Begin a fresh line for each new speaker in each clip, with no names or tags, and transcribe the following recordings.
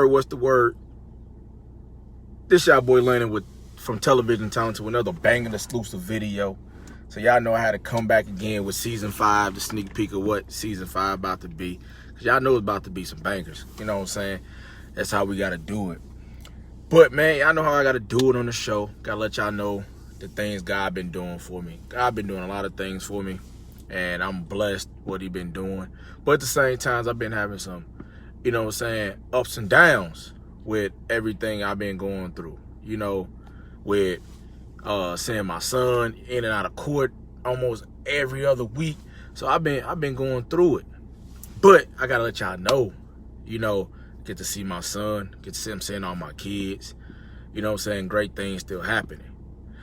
heard What's the Word. This y'all boy Landon with from Television Talent to another banging exclusive video. So y'all know I had to come back again with season 5, the sneak peek of what season 5 about to be. Cause y'all know it's about to be some bangers. You know what I'm saying? That's how we gotta do it. But man, y'all know how I gotta do it on the show. Gotta let y'all know the things God been doing for me. God been doing a lot of things for me, and I'm blessed what he been doing. But at the same time, I've been having some, you know what I'm saying, ups and downs with everything I've been going through. You know, with seeing my son in and out of court almost every other week. So I've been going through it. But I gotta let y'all know, you know, get to see my son, get to see him seeing all my kids. You know what I'm saying? Great things still happening.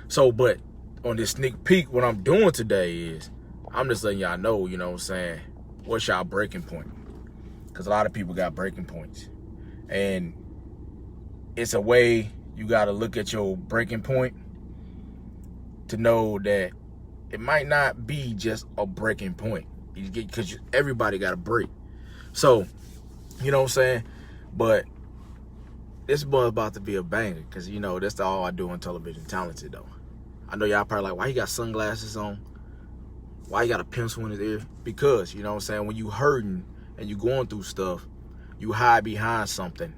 So, but on this sneak peek, what I'm doing today is I'm just letting y'all know, you know what I'm saying, what's y'all breaking point? Because a lot of people got breaking points. And it's a way you got to look at your breaking point to know that it might not be just a breaking point. Because everybody got a break. So, you know what I'm saying? But this boy about to be a banger because, you know, that's all I do on Television Talented, though. I know y'all probably like, why he got sunglasses on? Why he got a pencil in his ear? Because, you know what I'm saying, when you hurting and you going through stuff, you hide behind something,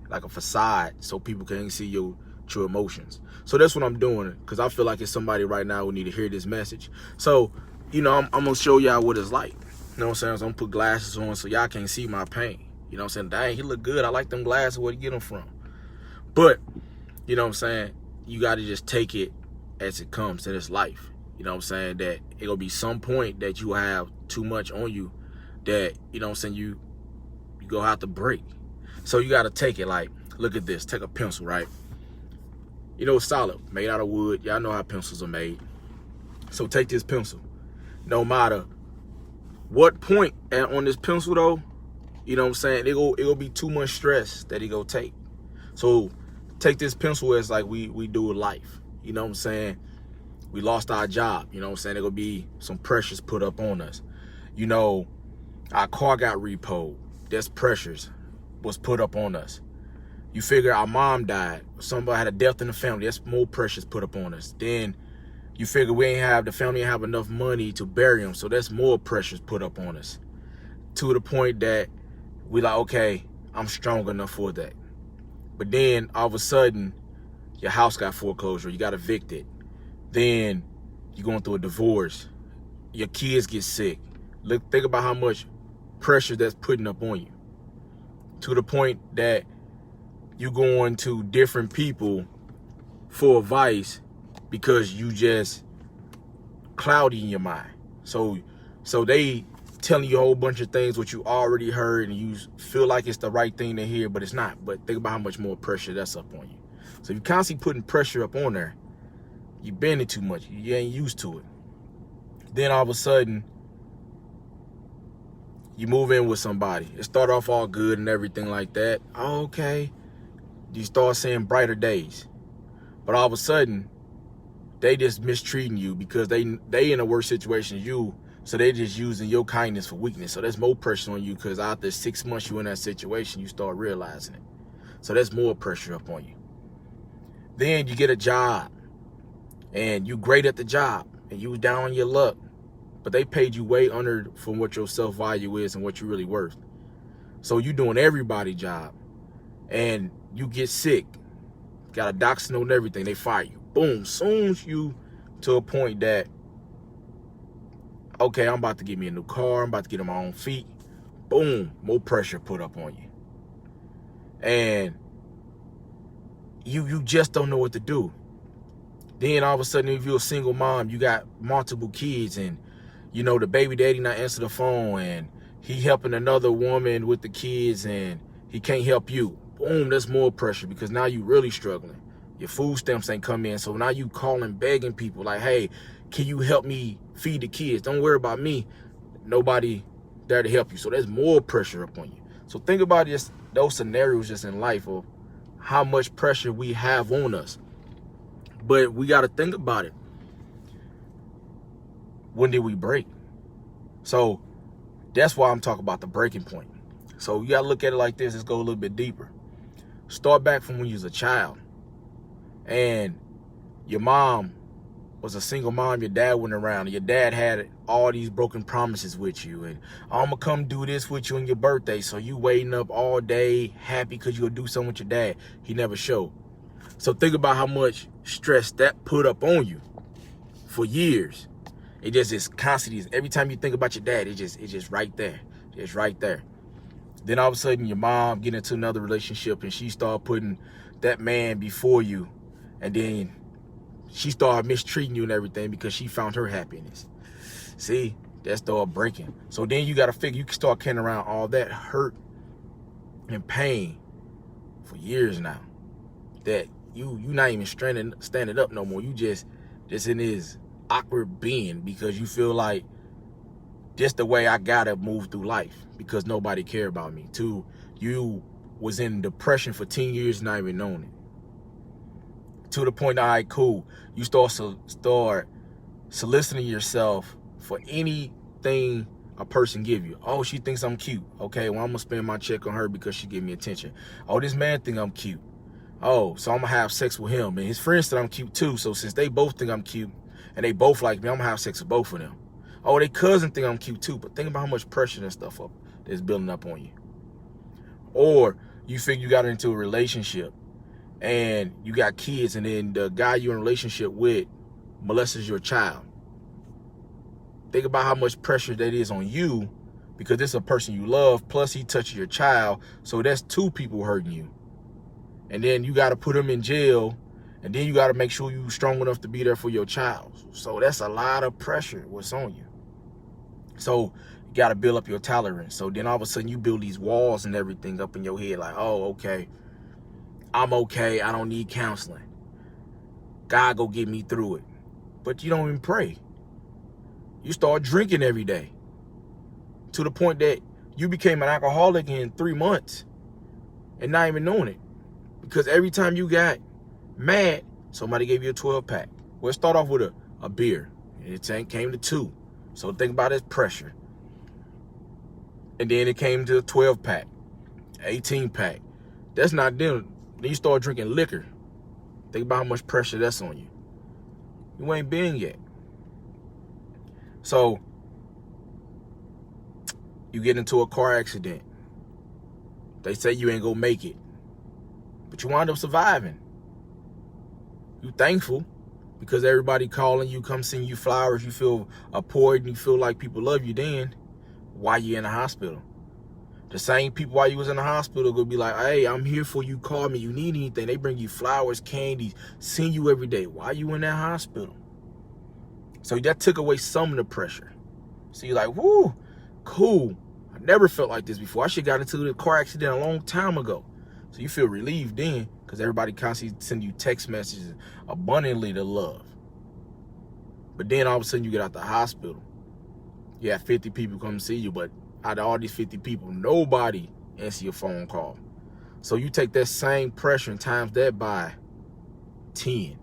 like a facade, so people can't see your true emotions. So that's what I'm doing, because I feel like it's somebody right now who need to hear this message. So, you know, I'm going to show y'all what it's like. You know what I'm saying? So I'm going to put glasses on so y'all can't see my pain. You know what I'm saying? Dang, he look good. I like them glasses. Where'd you get them from? But, you know what I'm saying? You got to just take it as it comes to this life. You know what I'm saying? That it'll be some point that you have too much on you that, you know what I'm saying, you gonna have to break. So you got to take it like, look at this. Take a pencil, right? You know, it's solid, made out of wood. Y'all know how pencils are made. So take this pencil. No matter what point on this pencil, though, you know what I'm saying, it'll be too much stress that he go take. So take this pencil as like we do with life. You know what I'm saying? We lost our job. You know what I'm saying? There'll be some pressures put up on us. You know, our car got repoed. There's pressures was put up on us. You figure our mom died. Somebody had a death in the family. That's more pressures put up on us. Then you figure the family ain't have enough money to bury them. So that's more pressures put up on us. To the point that we like, okay, I'm strong enough for that. But then all of a sudden, your house got foreclosure. You got evicted. Then you're going through a divorce. Your kids get sick. Think about how much pressure that's putting up on you. To the point that you going to different people for advice because you just cloudy in your mind. So they telling you a whole bunch of things what you already heard and you feel like it's the right thing to hear, but it's not. But think about how much more pressure that's up on you. So if you constantly putting pressure up on there, you bend it too much. You ain't used to it. Then all of a sudden, you move in with somebody. It start off all good and everything like that. Okay. You start seeing brighter days. But all of a sudden, they just mistreating you because they in a worse situation than you. So they just using your kindness for weakness. So there's more pressure on you because after 6 months you in that situation, you start realizing it. So there's more pressure up on you. Then you get a job and you great at the job and you was down on your luck, but they paid you way under from what your self-value is and what you're really worth. So you doing everybody's job and you get sick, got a doctor's note and everything, they fire you. Boom, soon as you to a point that, okay, I'm about to get me a new car, I'm about to get on my own feet, boom, more pressure put up on you. And you just don't know what to do. Then all of a sudden, if you're a single mom, you got multiple kids and, you know, the baby daddy not answer the phone and he helping another woman with the kids and he can't help you. Boom, that's more pressure because now you really struggling. Your food stamps ain't come in. So now you calling, begging people like, hey, can you help me feed the kids? Don't worry about me. Nobody there to help you. So there's more pressure up on you. So think about just those scenarios just in life of how much pressure we have on us. But we got to think about it. When did we break? So that's why I'm talking about the breaking point. So you got to look at it like this. Let's go a little bit deeper. Start back from when you was a child. And your mom was a single mom, your dad went around, and your dad had all these broken promises with you, and I'm gonna come do this with you on your birthday, so you waiting up all day happy because you'll do something with your dad. He never showed. So think about how much stress that put up on you for years. It just is constantly, every time you think about your dad, it's just right there. It's right there. Then all of a sudden your mom get into another relationship and she start putting that man before you, and then she started mistreating you and everything because she found her happiness. See, that started breaking. So then you got to figure, you can start carrying around all that hurt and pain for years now. That you not even standing up no more. You just in this awkward being because you feel like just the way I gotta move through life because nobody cared about me. Two, you was in depression for 10 years not even knowing it. To the point, all right, cool. You start soliciting yourself for anything a person give you. Oh, she thinks I'm cute. Okay, well, I'm gonna spend my check on her because she give me attention. Oh, this man think I'm cute. Oh, so I'm gonna have sex with him. And his friends think I'm cute too. So since they both think I'm cute and they both like me, I'm gonna have sex with both of them. Oh, they cousin think I'm cute too. But think about how much pressure and stuff that's building up on you. Or you figure you got into a relationship and you got kids, and then the guy you're in a relationship with molests your child. Think about how much pressure that is on you because it's a person you love, plus he touches your child, so that's two people hurting you. And then you got to put them in jail, and then you got to make sure you're strong enough to be there for your child. So that's a lot of pressure what's on you. So you got to build up your tolerance. So then all of a sudden you build these walls and everything up in your head like, oh, okay, I'm okay. I don't need counseling. God go get me through it. But you don't even pray. You start drinking every day to the point that you became an alcoholic in 3 months and not even knowing it. Because every time you got mad, somebody gave you a 12-pack. Well, it started off with a beer. It came to 2. So think about this pressure. And then it came to a 12-pack, 18-pack. That's not them. Then you start drinking liquor. Think about how much pressure that's on you. You ain't been yet. So you get into a car accident. They say you ain't gonna make it. But you wind up surviving. You thankful because everybody calling you, come send you flowers. You feel applauded and you feel like people love you then while you're in the hospital. The same people while you was in the hospital gonna be like, hey, I'm here for you. Call me. You need anything. They bring you flowers, candies, send you every day while you in that hospital. So that took away some of the pressure. So you're like, woo, cool. I never felt like this before. I should have got into the car accident a long time ago. So you feel relieved then because everybody constantly send you text messages abundantly to love. But then all of a sudden you get out the hospital. You have 50 people come see you, but out of all these 50 people, nobody answer your phone call. So you take that same pressure and times that by 10.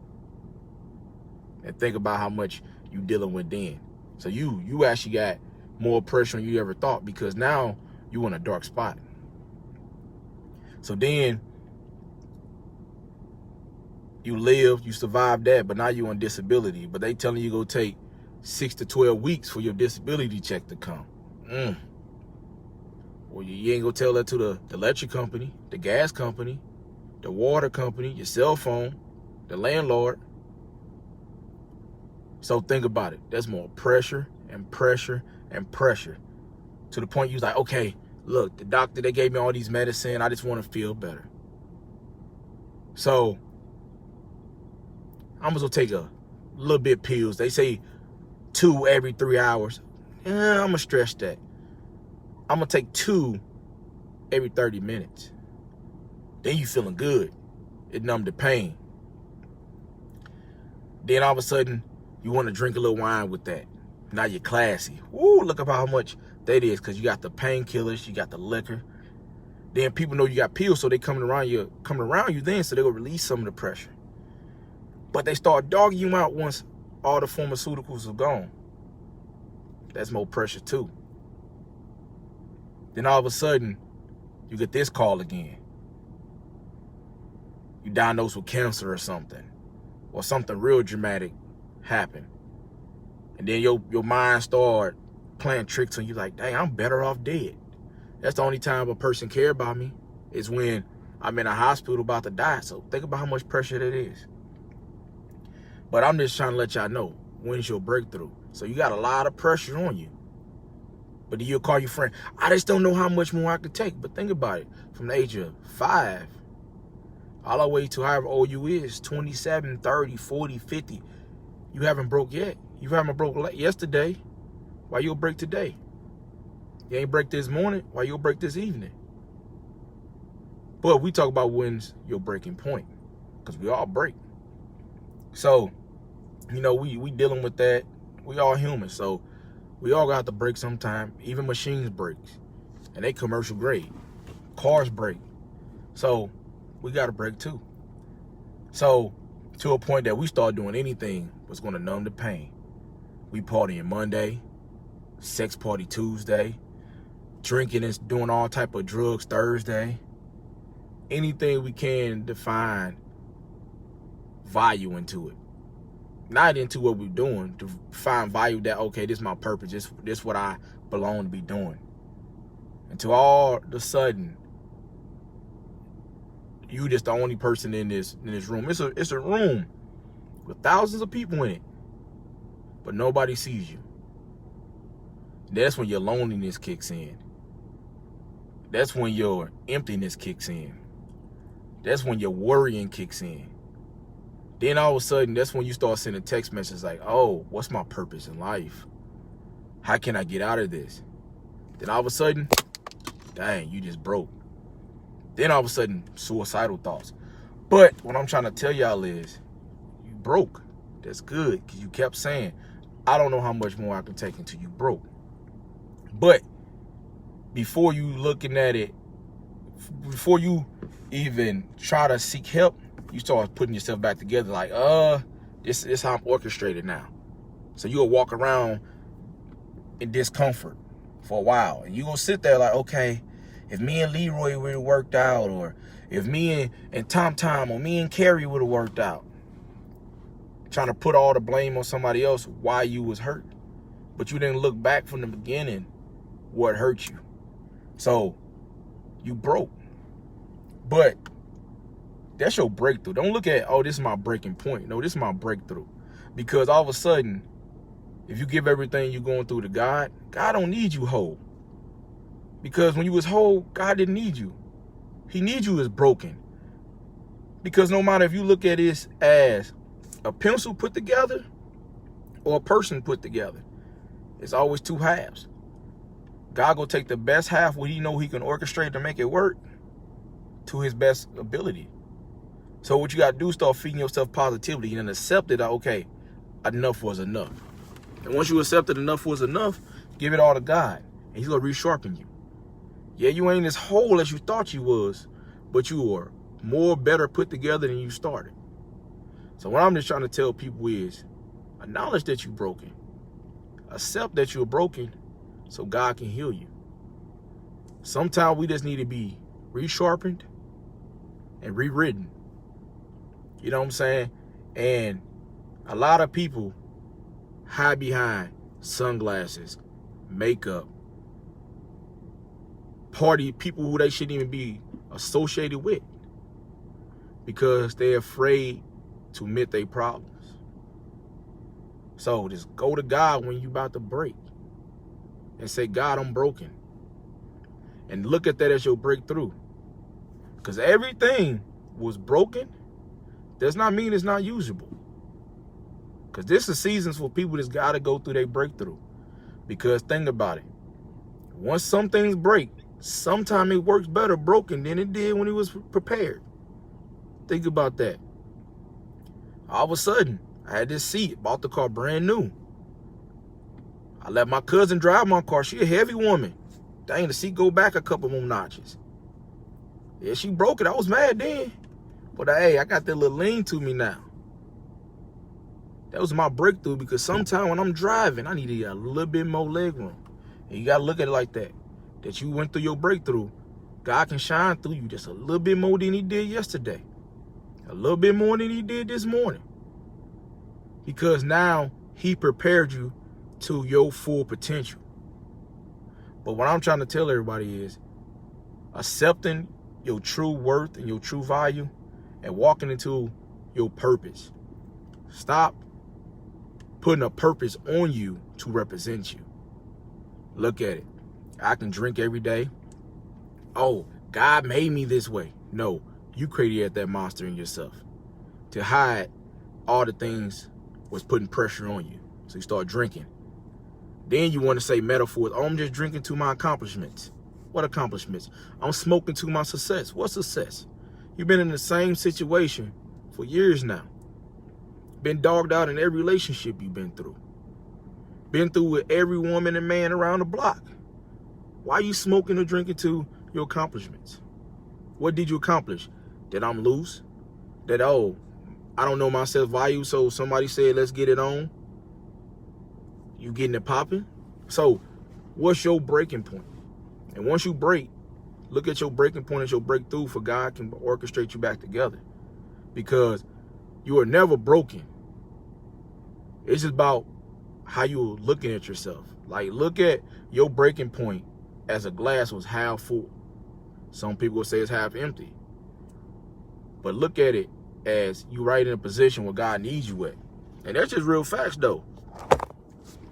And think about how much you dealing with then. So you actually got more pressure than you ever thought because now you in a dark spot. So then you lived, you survived that, but now you on disability. But they telling you go take 6 to 12 weeks for your disability check to come. Well, you ain't gonna tell that to the electric company, the gas company, the water company, your cell phone, the landlord. So think about it. There's more pressure and pressure and pressure to the point you was like, okay, look, the doctor, they gave me all these medicine. I just want to feel better. So I'm just gonna take a little bit pills. They say 2 every 3 hours. I'm gonna stretch that. I'm gonna take 2 every 30 minutes. Then you feeling good. It numbed the pain. Then all of a sudden, you want to drink a little wine with that. Now you're classy. Woo, look up how much that is because you got the painkillers, you got the liquor. Then people know you got pills, so they coming around you then, so they will release some of the pressure. But they start dogging you out once all the pharmaceuticals are gone. That's more pressure too. Then all of a sudden, you get this call again. you diagnosed with cancer or something real dramatic happened. And then your mind start playing tricks on you like, dang, I'm better off dead. That's the only time a person care about me is when I'm in a hospital about to die. So think about how much pressure that is. But I'm just trying to let y'all know, when's your breakthrough? So you got a lot of pressure on you. But then you'll call your friend, I just don't know how much more I could take. But think about it. From the age of 5, all the way to however old you is, 27, 30, 40, 50, you haven't broke yet. You haven't broke yesterday. Why you'll break today? You ain't break this morning. Why you'll break this evening? But we talk about when's your breaking point, because we all break. So, you know, we dealing with that. We all human, so we all got to break sometime. Even machines breaks, and they commercial grade. Cars break, so we got to break too. So to a point that we start doing anything was going to numb the pain. We partying Monday, sex party Tuesday, drinking and doing all type of drugs Thursday. Anything we can to find value into it. Not into what we're doing, to find value that, okay, this is my purpose, this is what I belong to be doing. Until all of a sudden, you just the only person in this room. It's a room with thousands of people in it, but nobody sees you. That's when your loneliness kicks in. That's when your emptiness kicks in. That's when your worrying kicks in. Then all of a sudden, that's when you start sending text messages like, oh, what's my purpose in life? How can I get out of this? Then all of a sudden, dang, you just broke. Then all of a sudden, suicidal thoughts. But what I'm trying to tell y'all is, you broke. That's good, because you kept saying, I don't know how much more I can take until you broke. But before you looking at it, before you even try to seek help, you start putting yourself back together like, this is how I'm orchestrated now. So you'll walk around in discomfort for a while. And you're going to sit there like, okay, if me and Leroy would have worked out, or if me and Tom or me and Carrie would have worked out. Trying to put all the blame on somebody else why you was hurt. But you didn't look back from the beginning what hurt you. So you broke. But that's your breakthrough. Don't look at, oh, this is my breaking point. No, this is my breakthrough. Because all of a sudden, if you give everything you're going through to God, God don't need you whole. Because when you was whole, God didn't need you. He needs you as broken. Because no matter if you look at this as a pencil put together or a person put together, it's always two halves. God will take the best half what he know he can orchestrate to make it work to his best ability. So what you got to do is start feeding yourself positivity and accept it. Okay, enough was enough. And once you accept that enough was enough, give it all to God, and he's going to resharpen you. Yeah, you ain't as whole as you thought you was, but you are more better put together than you started. So what I'm just trying to tell people is, acknowledge that you're broken. Accept that you're broken so God can heal you. Sometimes we just need to be resharpened and rewritten. You know what I'm saying? And a lot of people hide behind sunglasses, makeup, party people who they shouldn't even be associated with because they're afraid to admit their problems. So just go to God when you're about to break and say, God, I'm broken. And look at that as your breakthrough. Because everything was broken does not mean it's not usable. Because this is seasons for people that's got to go through their breakthrough. Because think about it. Once some things break, sometimes it works better broken than it did when it was prepared. Think about that. All of a sudden, I had this seat, bought the car brand new. I let my cousin drive my car. She a heavy woman. Dang, the seat go back a couple more notches. Yeah, she broke it. I was mad then. But hey, I got that little lean to me now. That was my breakthrough because sometimes when I'm driving, I need to get a little bit more leg room. And you got to look at it like that. That you went through your breakthrough. God can shine through you just a little bit more than he did yesterday. A little bit more than he did this morning. Because now he prepared you to your full potential. But what I'm trying to tell everybody is accepting your true worth and your true value and walking into your purpose. Stop putting a purpose on you to represent you. Look at it. I can drink every day. Oh, God made me this way. No, you created that monster in yourself to hide all the things was putting pressure on you. So you start drinking. Then you want to say metaphors. Oh, I'm just drinking to my accomplishments. What accomplishments? I'm smoking to my success. What success? You've been in the same situation for years now. Been dogged out in every relationship you've been through. Been through with every woman and man around the block. Why are you smoking or drinking to your accomplishments? What did you accomplish? That I'm loose? That, oh, I don't know my self-value, so somebody said, let's get it on? You getting it popping? So what's your breaking point? And once you break, look at your breaking point as your breakthrough, for God can orchestrate you back together. Because you are never broken. It's just about how you're looking at yourself. Like, look at your breaking point as a glass was half full. Some people will say it's half empty. But look at it as you right in a position where God needs you at. And that's just real facts, though.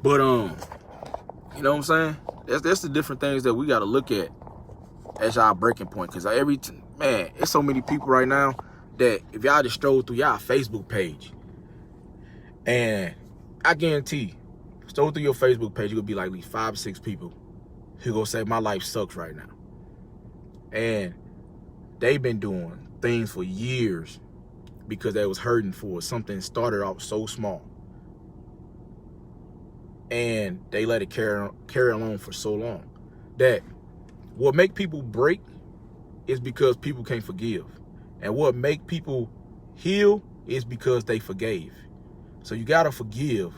But, you know what I'm saying? That's the different things that we got to look at as our breaking point. Because man, it's so many people right now that if y'all just stroll through y'all Facebook page, and I guarantee, stroll through your Facebook page, you're going to be like at least 5 or 6 people who going to say, my life sucks right now. And they've been doing things for years because they was hurting for something started off so small. And they let it carry along for so long. That what make people break is because people can't forgive. And what make people heal is because they forgave. So you got to forgive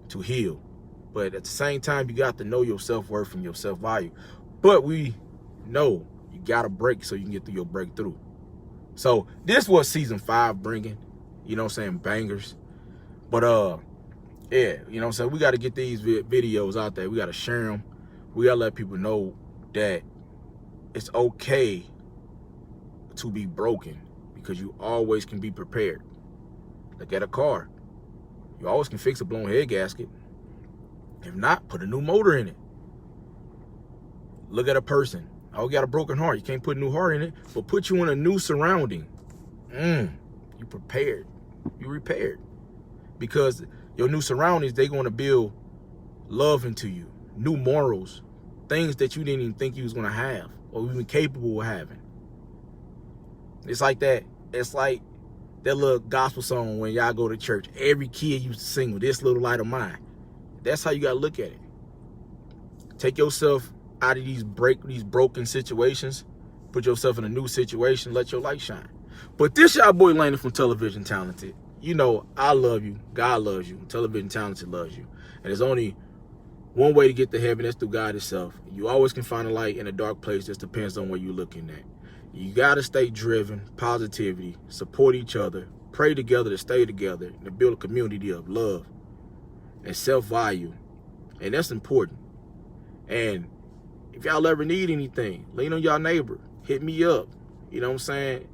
to heal. But at the same time, you got to know your self-worth and your self-value. But we know you got to break so you can get through your breakthrough. So this was season 5 bringing, you know what I'm saying, bangers. But yeah, you know what I'm saying, we got to get these videos out there. We got to share them. We got to let people know that it's okay to be broken, because you always can be prepared. Look at a car. You always can fix a blown head gasket. If not, put a new motor in it. Look at a person. Oh, you got a broken heart. You can't put a new heart in it, but put you in a new surrounding. You prepared. You repaired. Because your new surroundings, they're going to build love into you. New morals. Things that you didn't even think you was going to have or even capable of having. It's like that. It's like that little gospel song when y'all go to church. Every kid used to sing with this little light of mine. That's how you got to look at it. Take yourself out of these broken situations. Put yourself in a new situation. Let your light shine. But this y'all boy Landon from Television Talented. You know, I love you. God loves you. Television Talented loves you. And there's only one way to get to heaven. That's through God himself. You always can find a light in a dark place. Just depends on where you're looking at. You got to stay driven, positivity, support each other, pray together to stay together, and to build a community of love and self-value. And that's important. And if y'all ever need anything, lean on y'all neighbor. Hit me up. You know what I'm saying?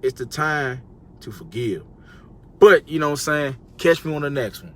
It's the time to forgive. But, you know what I'm saying? Catch me on the next one.